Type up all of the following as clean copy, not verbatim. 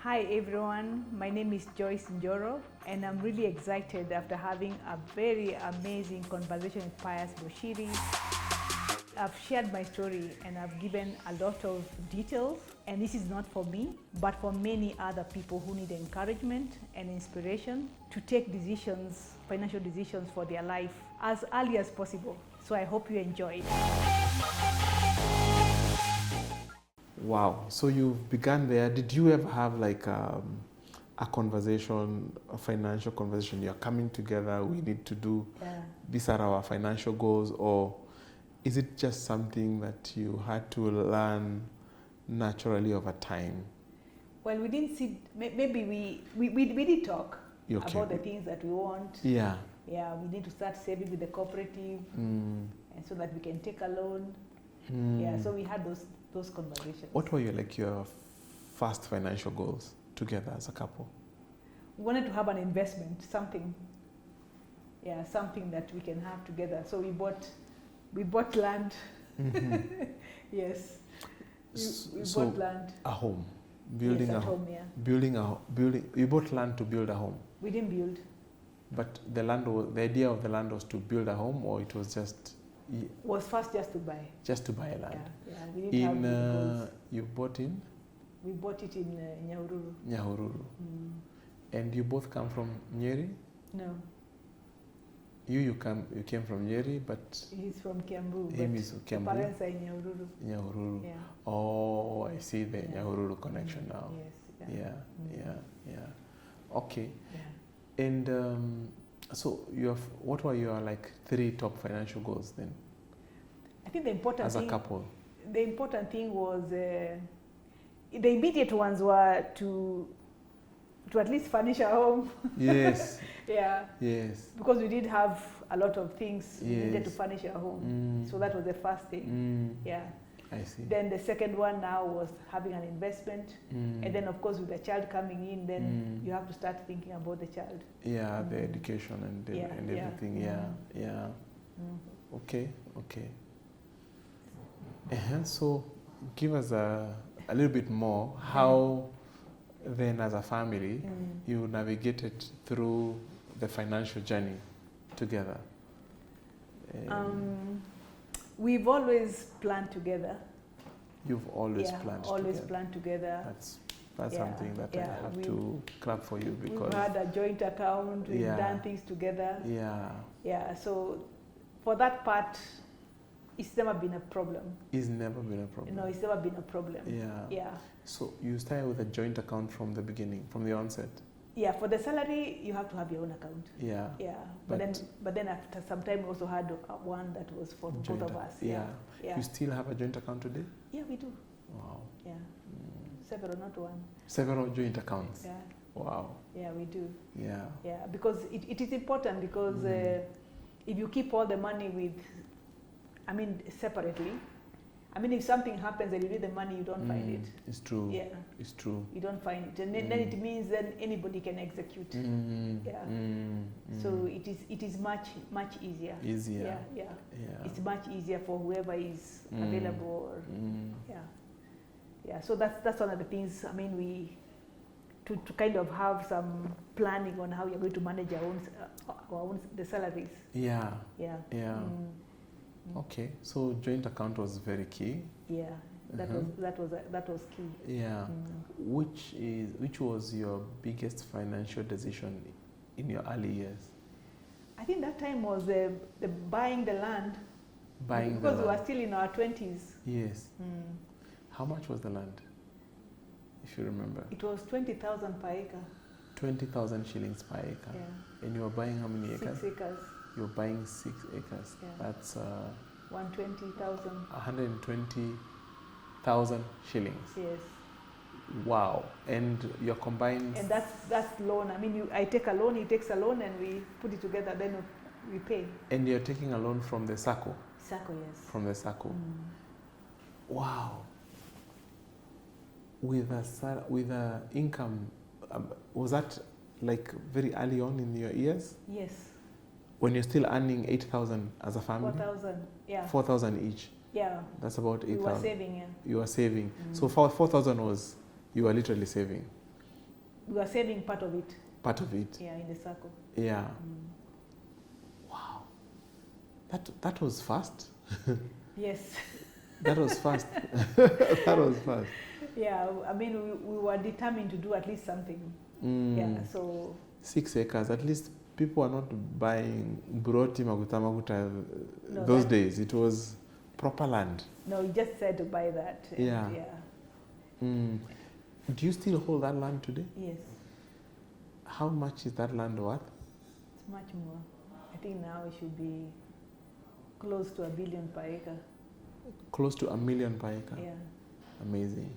Hi everyone, my name is Joyce Njoro and I'm really excited after having a very amazing conversation with Pius Boshiri. I've shared my story and I've given a lot of details, and this is not for me, but for many other people who need encouragement and inspiration to take decisions, financial decisions for their life as early as possible. So I hope you enjoy it. Wow. So you've begun there. Did you ever have like a conversation, a financial conversation? You're coming together, we need to do, these are our financial goals, or is it just something that you had to learn naturally over time? Well, we didn't see, maybe we did talk about the things that we want. Yeah. Yeah, we need to start saving with the cooperative, and so that we can take a loan. Yeah, so we had those conversations. What were your first financial goals together as a couple? We wanted to have an investment, something that we can have together. So we bought land. Mm-hmm. Yes, we so bought land. A home, building yes, a home. Yeah. Building. You bought land to build a home. We didn't build. But the idea of the land was to build a home, or it was just. Was first just to buy. Just to buy a land. Yeah, we didn't have you bought in? We bought it in Nyahururu. Nyahururu. And you both come from Nyeri? No. You came from Nyeri, but he's from Kiambu. Him is Kiambu. Parents are in Nyahururu. Nyahururu. Yeah. Oh, I see the Nyahururu connection now. Yes. Yeah. Okay. Yeah. And so what were your 3 top financial goals then? I think the important thing as a couple. The important thing was the immediate ones were to at least furnish our home. Yes. Yeah. Yes. Because we did have a lot of things we needed to furnish our home. So that was the first thing. Yeah. I see. Then the second one now was having an investment. And then of course with the child coming in, then you have to start thinking about the child. Yeah, the education and everything. Yeah. Okay. So give us a little bit more how then as a family you navigated through the financial journey together. We've always planned together. You've always planned together. Always planned together. That's something that I have to clap for you, because we've had a joint account, we've done things together. Yeah, so for that part, it's never been a problem. It's never been a problem. No, it's never been a problem. Yeah. So you started with a joint account from the beginning, from the onset? Yeah, for the salary, you have to have your own account. Yeah. But then after some time, we also had one that was for both of us. Yeah. You still have a joint account today? Yeah, we do. Wow. Yeah. Several, not one. Several joint accounts? Yeah. Wow. Yeah, we do. Yeah. Yeah, because it is important, because if you keep all the money separately, if something happens and you need the money, you don't find it. It's true. Yeah. It's true. You don't find it. And then it means that anybody can execute. So it is much easier. Easier. Yeah. It's much easier for whoever is available. Yeah. So that's one of the things, we to kind of have some planning on how you're going to manage our own the salaries. Yeah. Okay, so joint account was very key. Yeah, that was key. Yeah. Which was your biggest financial decision in your early years? I think that time was the buying the land. Because we were still in our 20s. Yes. How much was the land, if you remember? It was 20,000 per acre. 20,000 shillings per acre. Yeah. And you were buying how many acres? 6 acres. You're buying 6 acres. Yeah. That's 120,000. 120,000 shillings. Yes. Wow. And your combined. And that's loan. I take a loan, he takes a loan, and we put it together. Then we pay. And you're taking a loan from the SACCO. SACCO, yes. From the SACCO. Wow. With a income, was that very early on in your years? Yes. When you're still earning 8,000 as a family? 4,000, yeah. 4,000 each? Yeah. That's about 8,000. We were saving, yeah. You were saving. So 4,000 was, you were literally saving. we were saving part of it. Part of it? Yeah, in the circle. Yeah. Wow. That was fast. Yes. That was fast. That was fast. Yeah, I mean, we were determined to do at least something. Yeah, so... 6 acres, at least people are not buying broti maguta No, those days. It was proper land. No, we just said to buy that. And Yeah. Do you still hold that land today? Yes. How much is that land worth? It's much more. I think now it should be close to $1 billion per acre. Close to $1 million per acre? Yeah. Amazing.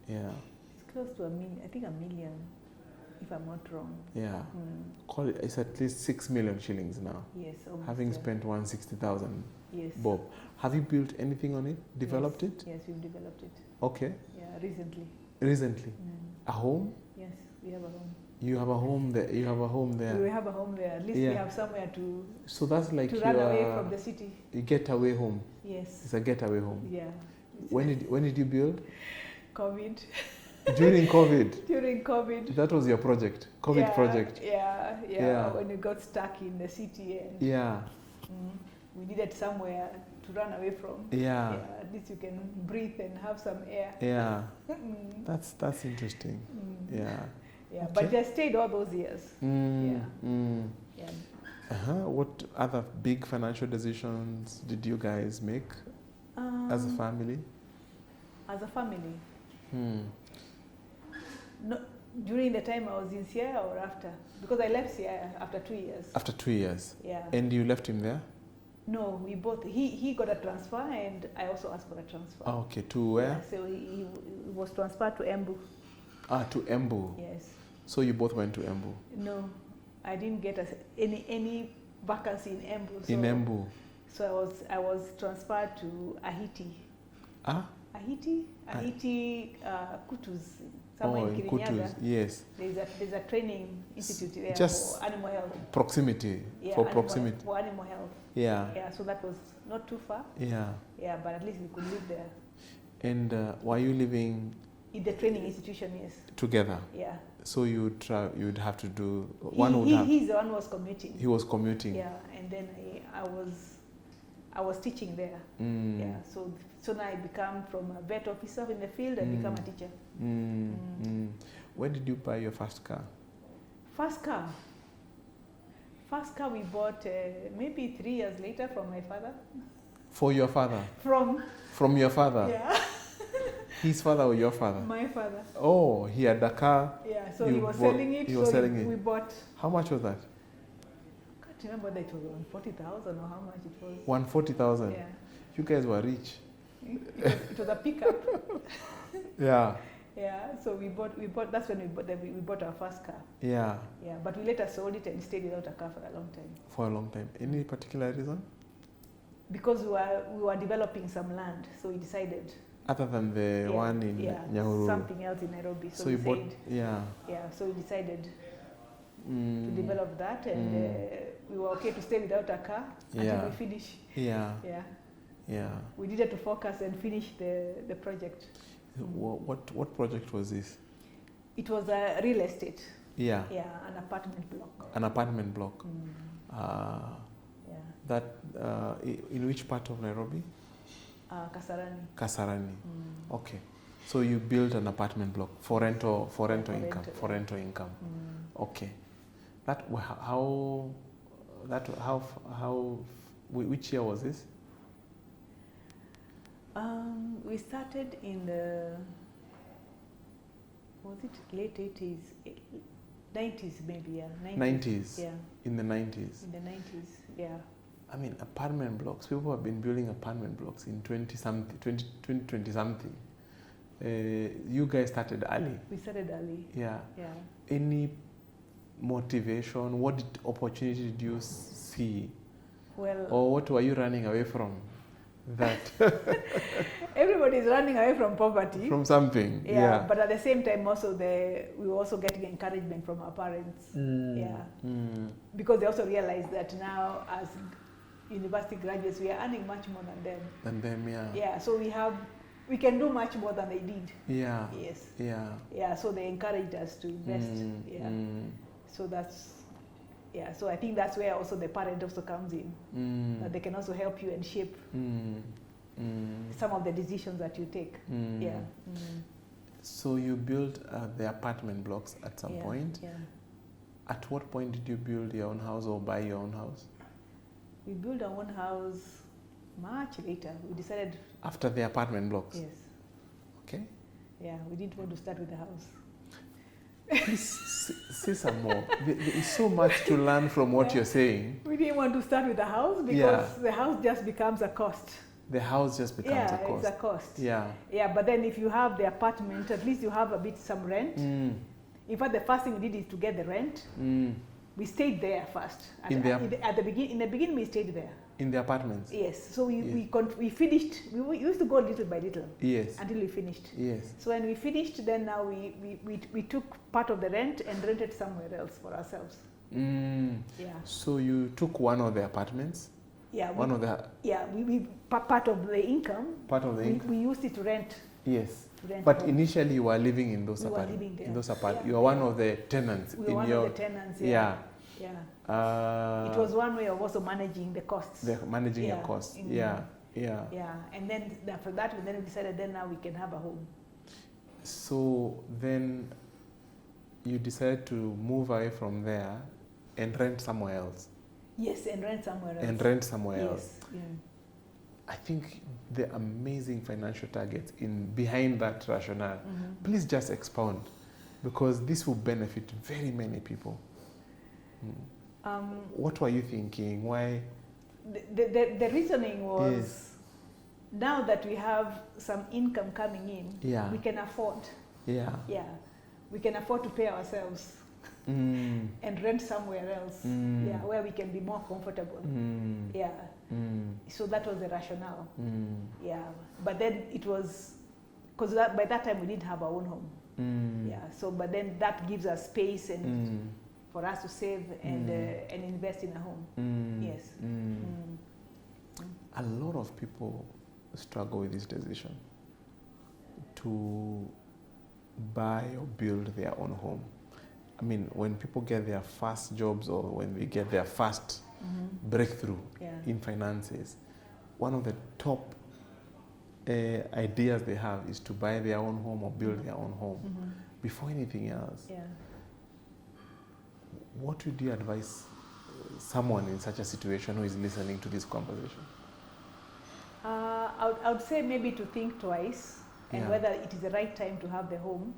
Yeah. It's close to $1 million, I think $1 million, if I'm not wrong. Yeah. Call it, it's at least 6 million shillings now. Yes. Almost, Having spent 160,000. Yes. Bob, have you built anything on it? Developed Yes. it? Yes, we've developed it. Okay. Yeah, recently. Recently? A home? Yes, we have a home. You have a home there. You have a home there. We have a home there. At least we have somewhere to. So that's like to run away from the city. You getaway home. Yes. It's a getaway home. Yeah. When did you build? COVID. During COVID. During COVID. That was your project. COVID project. Yeah. When you got stuck in the city and. Yeah. We needed somewhere to run away from. Yeah. At least you can breathe and have some air. Yeah. That's interesting. Yeah. Yeah, okay. but just stayed all those years. Yeah. What other big financial decisions did you guys make as a family? As a family? No, during the time I was in Sierra or after? Because I left Sierra after 2 years. After 2 years? Yeah. And you left him there? No, we both, he got a transfer and I also asked for a transfer. Oh, okay, to where? Yeah, so he was transferred to Embu. To Embu? Yes. So you both went to Embu? No, I didn't get any vacancy in Embu. So, in Embu? So I was transferred to Ahiti. Ahiti, Kutus, somewhere in Kirinyaga. Kutus, yes. There's a training institute there just for animal health. Proximity, for proximity. For animal health. Yeah. Yeah, so that was not too far. Yeah. Yeah, but at least we could live there. And were you living? In the training institution, yes. Together? Yeah. So you'd have to do, he's the one who was commuting. He was commuting? Yeah, and then I was teaching there. Yeah, so now I become from a vet officer in the field and become a teacher. When did you buy your first car? First car we bought maybe 3 years later from my father. For your father? From your father? Yeah. His father or your father? My father. Oh, he had a car. Yeah, so he was selling it. He was selling it. We bought. How much was that? I can't remember that it was 140,000 or how much it was. 140,000. Yeah. You guys were rich. It was a pickup. Yeah. Yeah, so we bought. That's when we bought our first car. Yeah. Yeah, but we later sold it and stayed without a car for a long time. For a long time. Any particular reason? Because we were developing some land, so we decided. Other than the one in Nyahururu? Something else in Nairobi. So you bought, yeah, so we decided to develop that, and we were okay to stay without a car until we finish. Yeah. We needed to focus and finish the project. What project was this? It was a real estate. Yeah. Yeah, an apartment block. An apartment block. That in which part of Nairobi? Kasarani. Kasarani. Okay. So you built an apartment block for rental income. Okay. Which year was this? We started in the, was it late 80s? 90s maybe, yeah. 90s? Yeah. In the 90s? In the 90s, yeah. I mean, apartment blocks, people have been building apartment blocks in 20-something. You guys started early. We started early. Yeah. Any motivation? What opportunity did you see? Well, or what were you running away from? That everybody is running away from poverty. From something. Yeah. But at the same time, also we were also getting encouragement from our parents. Because they also realized that now, as university graduates, we are earning much more than them. Yeah. Yeah. So we have we can do much more than they did. Yeah. Yes. Yeah. Yeah, so they encouraged us to invest. Yeah. So that's, yeah, so I think that's where also the parent also comes in. That they can also help you and shape some of the decisions that you take. Yeah. So you built the apartment blocks at some point. Yeah. At what point did you build your own house or buy your own house? We built our own house much later. We decided. After the apartment blocks? Yes. Okay. Yeah, we didn't want to start with the house. Please say some more. There is so much to learn from what you're saying. We didn't want to start with the house because the house just becomes a cost. The house just becomes a cost. Yeah, it's a cost. Yeah. Yeah, but then if you have the apartment, at least you have some rent. In fact, the first thing we did is to get the rent. We stayed there first. In the beginning, we stayed there. In the apartments? Yes. So we finished. We used to go little by little. Yes. Until we finished. Yes. So when we finished, then now we took part of the rent and rented somewhere else for ourselves. Yeah. So you took one of the apartments? Yeah. We part of the income. Part of the income. We used it to rent. Yes. But initially you were living in those apartments. We were living there. In those apartments. You were one of the tenants. We were one of the tenants. Yeah. It was one way of also managing the costs. Managing your costs. Yeah. And then after that, we decided now we can have a home. So then you decided to move away from there and rent somewhere else. Yes, and rent somewhere else. Yes. Yeah. I think the amazing financial targets behind that rationale. Please just expound, because this will benefit very many people. What were you thinking? Why? The reasoning was, now that we have some income coming in, we can afford. We can afford to pay ourselves and rent somewhere else. Where we can be more comfortable. So that was the rationale. But then it was, because by that time we didn't have our own home. So but then that gives us space and for us to save and invest in a home. Yes. A lot of people struggle with this decision to buy or build their own home. I mean, when people get their first jobs or when they get their first breakthrough in finances, one of the top ideas they have is to buy their own home or build their own home before anything else. What would you advise someone in such a situation who is listening to this conversation? I would say maybe to think twice and whether it is the right time to have the home.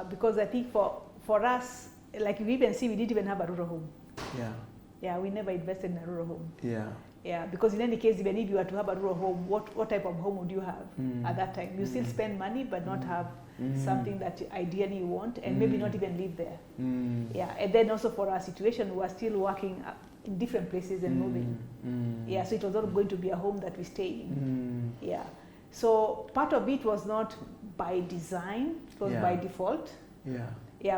Because I think for us, like you even see, we didn't even have a rural home. We never invested in a rural home. Because in any case, even if you were to have a rural home, what type of home would you have at that time? You still spend money but not have something that ideally you want, and maybe not even live there. And then also for our situation, we were still working in different places and moving. So it was not going to be a home that we stay in. So part of it was not by design, it was by default.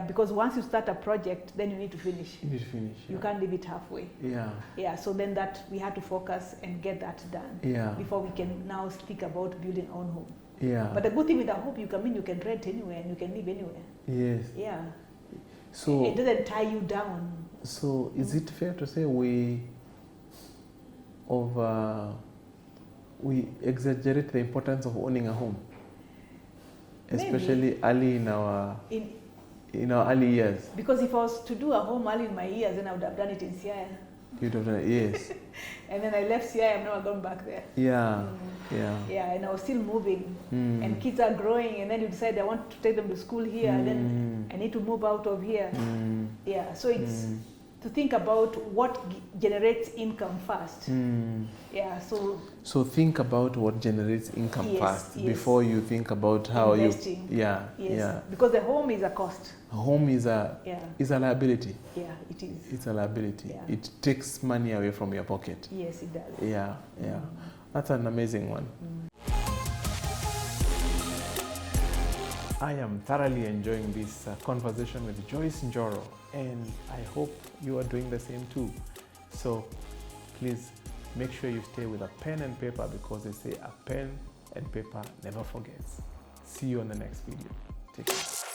Because once you start a project, then you need to finish. You can't leave it halfway. So then that we had to focus and get that done before we can now speak about building our own home. But the good thing with a home, you can rent anywhere and you can live anywhere. So it doesn't tie you down. So is it fair to say we exaggerate the importance of owning a home, especially early in our early years? Because if I was to do a home early in my years, then I would have done it in Siaya. You'd have done it, yes. And then I left Siaya, I've never gone back there. And I was still moving, and kids are growing, and then you decide I want to take them to school here, and then I need to move out of here. So it's to think about what generates income first. So think about what generates income first before you think about how investing. Because the home is a cost. A home is a liability. It is. It's a liability. It takes money away from your pocket. Yes, it does. That's an amazing one. I am thoroughly enjoying this conversation with Joyce Njoro, and I hope you are doing the same too. So please make sure you stay with a pen and paper, because they say a pen and paper never forgets. See you on the next video. Take care.